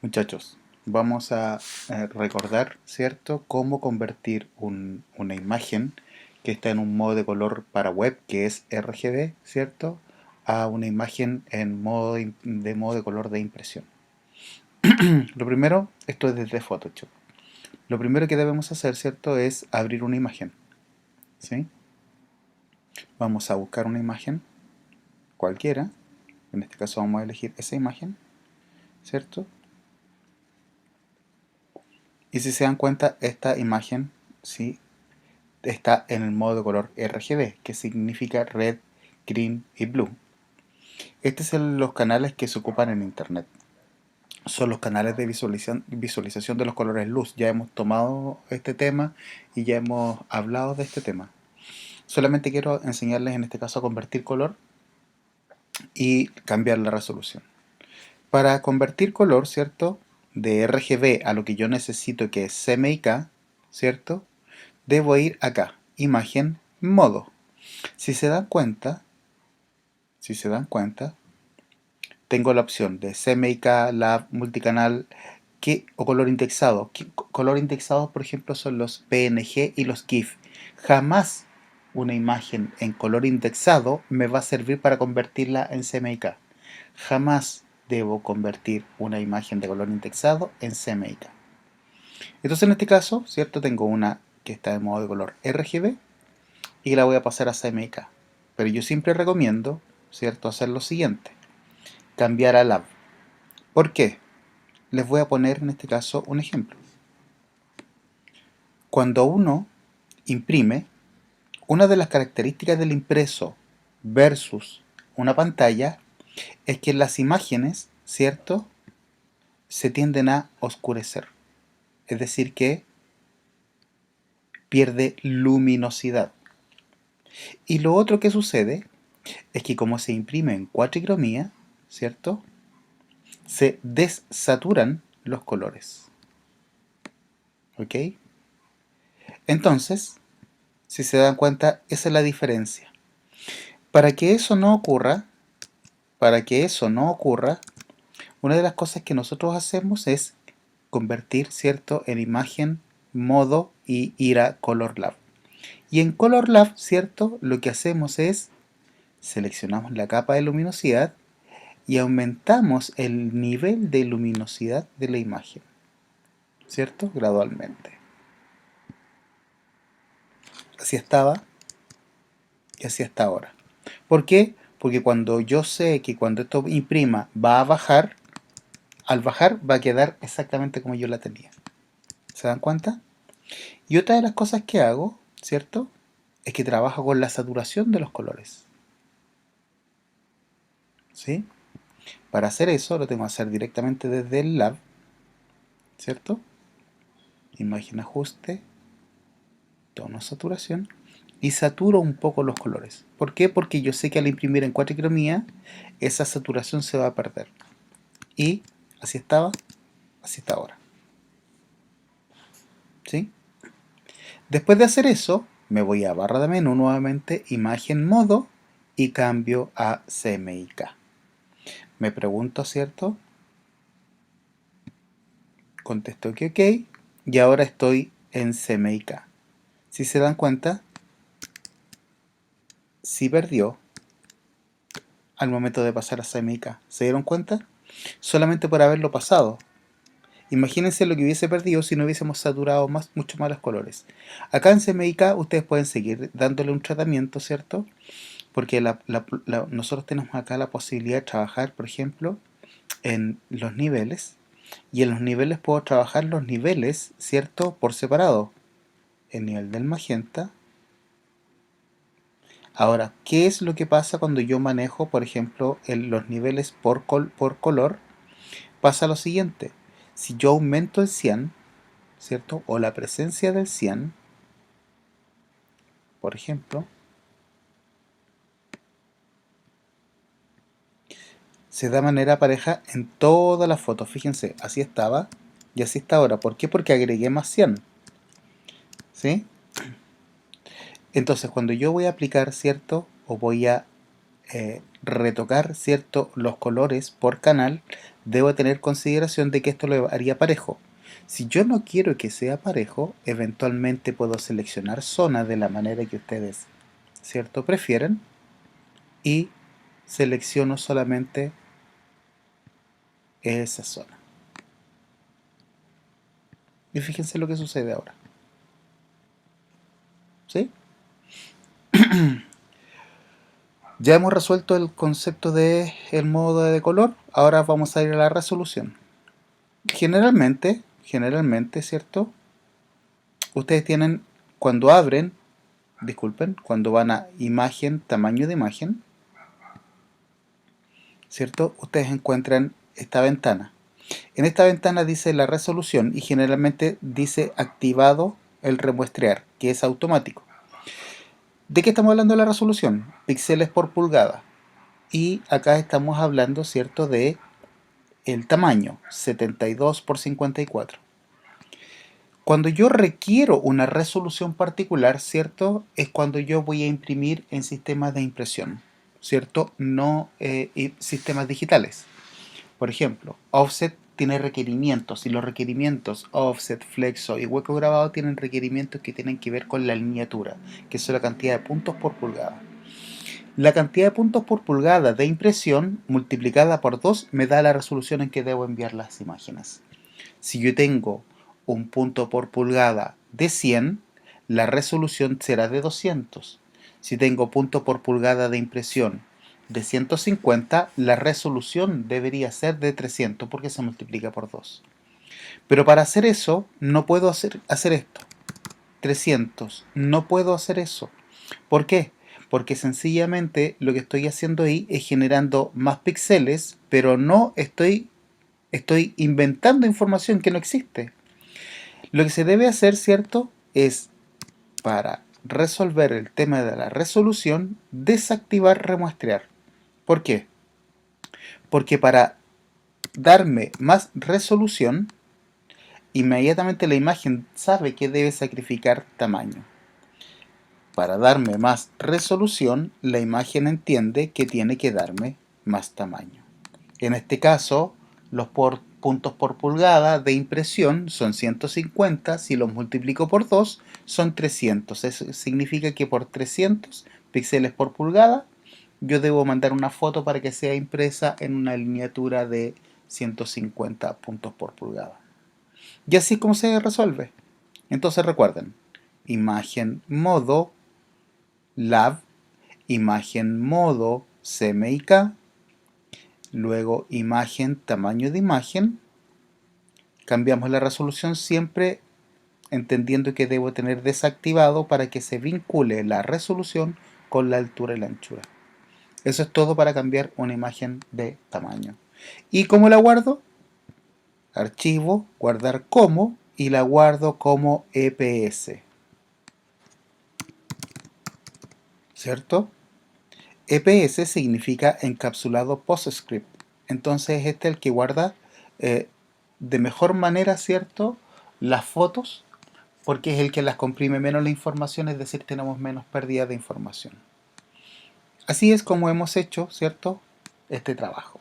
Muchachos, vamos a recordar, ¿cierto?, cómo convertir una imagen que está en un modo de color para web, que es RGB, ¿cierto?, a una imagen en modo de color de impresión. Lo primero, esto es desde Photoshop. Lo primero que debemos hacer, ¿cierto?, es abrir una imagen, ¿sí? Vamos a buscar una imagen cualquiera, en este caso vamos a elegir esa imagen, ¿cierto? Y si se dan cuenta, esta imagen, ¿sí?, está en el modo de color RGB, que significa Red, Green y Blue. Estos son los canales que se ocupan en Internet. Son los canales de visualización de los colores luz. Ya hemos tomado este tema y ya hemos hablado de este tema. Solamente quiero enseñarles en este caso a convertir color y cambiar la resolución. Para convertir color, ¿cierto?, de RGB a lo que yo necesito, que es CMYK, ¿cierto?, debo ir acá, imagen, modo. Si se dan cuenta, tengo la opción de CMYK, Lab, multicanal o color indexado. Color indexado, por ejemplo, son los PNG y los GIF. Jamás una imagen en color indexado me va a servir para convertirla en CMYK. Jamás debo convertir una imagen de color indexado en CMYK. Entonces en este caso, ¿cierto?, tengo una que está en modo de color RGB y la voy a pasar a CMYK. Pero yo siempre recomiendo, ¿cierto?, hacer lo siguiente: cambiar a Lab. ¿Por qué? Les voy a poner en este caso un ejemplo. Cuando uno imprime, una de las características del impreso versus una pantalla es que las imágenes, ¿cierto?, se tienden a oscurecer. Es decir, que pierde luminosidad. Y lo otro que sucede es que como se imprime en cuatricromía, ¿cierto?, se desaturan los colores. ¿Ok? Entonces, si se dan cuenta, esa es la diferencia. Para que eso no ocurra, una de las cosas que nosotros hacemos es convertir, ¿cierto?, en imagen, modo y ir a Color Lab. Y en Color Lab, ¿cierto?, lo que hacemos es seleccionamos la capa de luminosidad y aumentamos el nivel de luminosidad de la imagen, ¿cierto?, gradualmente. Así estaba y así hasta ahora. ¿Por qué? Porque cuando yo sé que cuando esto imprima va a bajar, al bajar va a quedar exactamente como yo la tenía. ¿Se dan cuenta? Y otra de las cosas que hago, ¿cierto?, es que trabajo con la saturación de los colores. ¿Sí? Para hacer eso lo tengo que hacer directamente desde el Lab, ¿cierto? Imagen ajuste, tono saturación, y saturo un poco los colores. ¿Por qué? Porque yo sé que al imprimir en cuatricromía esa saturación se va a perder. Y así estaba, así está ahora. ¿Sí? Después de hacer eso, me voy a barra de menú nuevamente, imagen, modo, y cambio a CMYK. Me pregunto, ¿cierto? Contesto que ok, y ahora estoy en CMYK. Si se dan cuenta, sí perdió al momento de pasar a CMYK. ¿Se dieron cuenta? Solamente por haberlo pasado. Imagínense lo que hubiese perdido si no hubiésemos saturado mucho más los colores. Acá en CMYK ustedes pueden seguir dándole un tratamiento, ¿cierto? Porque nosotros tenemos acá la posibilidad de trabajar, por ejemplo, en los niveles. Y en los niveles puedo trabajar los niveles, ¿cierto?, por separado. El nivel del magenta. Ahora, ¿qué es lo que pasa cuando yo manejo, por ejemplo, los niveles por color? Pasa lo siguiente. Si yo aumento el cian, ¿cierto?, o la presencia del cian, por ejemplo, se da manera pareja en todas las fotos. Fíjense, así estaba y así está ahora. ¿Por qué? Porque agregué más cian. ¿Sí? Entonces, cuando yo voy a aplicar, ¿cierto?, o voy a retocar, ¿cierto?, los colores por canal, debo tener consideración de que esto lo haría parejo. Si yo no quiero que sea parejo, eventualmente puedo seleccionar zona de la manera que ustedes, ¿cierto?, prefieren, y selecciono solamente esa zona. Y fíjense lo que sucede ahora. ¿Sí? Ya hemos resuelto el concepto de el modo de color. Ahora vamos a ir a la resolución. Generalmente, ¿cierto?, ustedes tienen, cuando abren, disculpen, cuando van a imagen, tamaño de imagen, ¿cierto?, ustedes encuentran esta ventana. En esta ventana dice la resolución y generalmente dice activado el remuestrear, que es automático. ¿De qué estamos hablando de la resolución? Píxeles por pulgada. Y acá estamos hablando, ¿cierto?, de el tamaño, 72 por 54. Cuando yo requiero una resolución particular, ¿cierto?, es cuando yo voy a imprimir en sistemas de impresión, ¿cierto?, no sistemas digitales. Por ejemplo, offset tiene requerimientos, y los requerimientos offset, flexo y hueco grabado tienen requerimientos que tienen que ver con la lineatura, que es la cantidad de puntos por pulgada. La cantidad de puntos por pulgada de impresión multiplicada por 2 me da la resolución en que debo enviar las imágenes. Si yo tengo un punto por pulgada de 100, la resolución será de 200. Si tengo punto por pulgada de impresión de 150, la resolución debería ser de 300 porque se multiplica por 2. Pero para hacer eso, no puedo hacer esto. 300. No puedo hacer eso. ¿Por qué? Porque sencillamente lo que estoy haciendo ahí es generando más píxeles, pero no estoy inventando información que no existe. Lo que se debe hacer, ¿cierto?, es, para resolver el tema de la resolución, desactivar remuestrear. ¿Por qué? Porque para darme más resolución, inmediatamente la imagen sabe que debe sacrificar tamaño. Para darme más resolución, la imagen entiende que tiene que darme más tamaño. En este caso, los puntos por pulgada de impresión son 150, si los multiplico por 2 son 300. Eso significa que por 300 píxeles por pulgada yo debo mandar una foto para que sea impresa en una lineatura de 150 puntos por pulgada. Y así es como se resuelve. Entonces recuerden, imagen modo LAV, imagen modo CMYK, luego imagen, tamaño de imagen. Cambiamos la resolución siempre entendiendo que debo tener desactivado para que se vincule la resolución con la altura y la anchura. Eso es todo para cambiar una imagen de tamaño. ¿Y cómo la guardo? Archivo, guardar como, y la guardo como EPS. ¿Cierto? EPS significa encapsulado PostScript. Entonces este es el que guarda de mejor manera, ¿cierto?, las fotos, porque es el que las comprime menos la información, es decir, tenemos menos pérdida de información. Así es como hemos hecho, ¿cierto?, este trabajo.